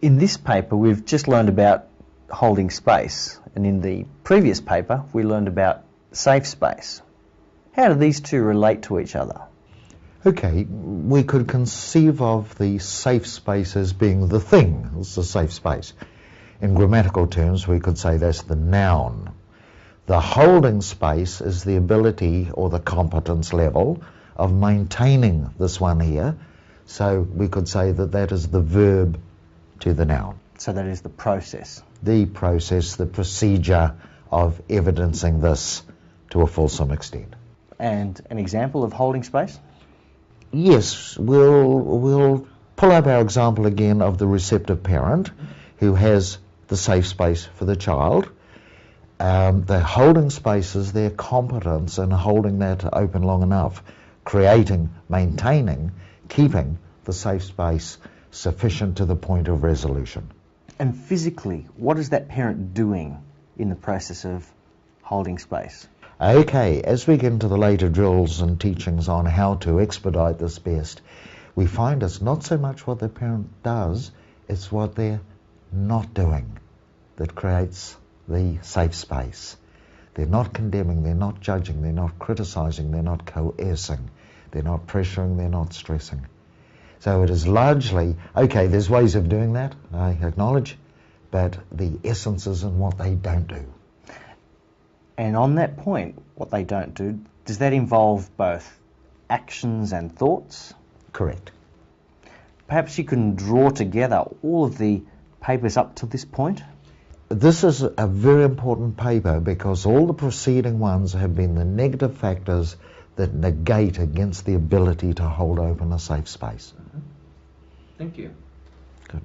In this paper, we've just learned about holding space, and in the previous paper, we learned about safe space. How do these two relate to each other? Okay, we could conceive of the safe space as being the thing. It's the safe space. In grammatical terms, we could say that's the noun. The holding space is the ability or the competence level of maintaining this one here. So we could say that that is the verb to the noun. So that is the process. The process, the procedure of evidencing this to a fulsome extent. And an example of holding space? Yes, we'll pull up our example again of the receptive parent who has the safe space for the child. The holding space is their competence in holding that open long enough, creating, maintaining, keeping the safe space sufficient to the point of resolution. And physically, what is that parent doing in the process of holding space? Okay, as we get into the later drills and teachings on how to expedite this best, we find it's not so much what the parent does, it's what they're not doing that creates the safe space. They're not condemning, they're not judging, they're not criticizing, they're not coercing, they're not pressuring, they're not stressing. So it is largely, okay, there's ways of doing that, I acknowledge, but the essence is in what they don't do. And on that point, what they don't do, does that involve both actions and thoughts? Correct. Perhaps you can draw together all of the papers up to this point? This is a very important paper because all the preceding ones have been the negative factors that negate against the ability to hold open a safe space. Thank you. Good.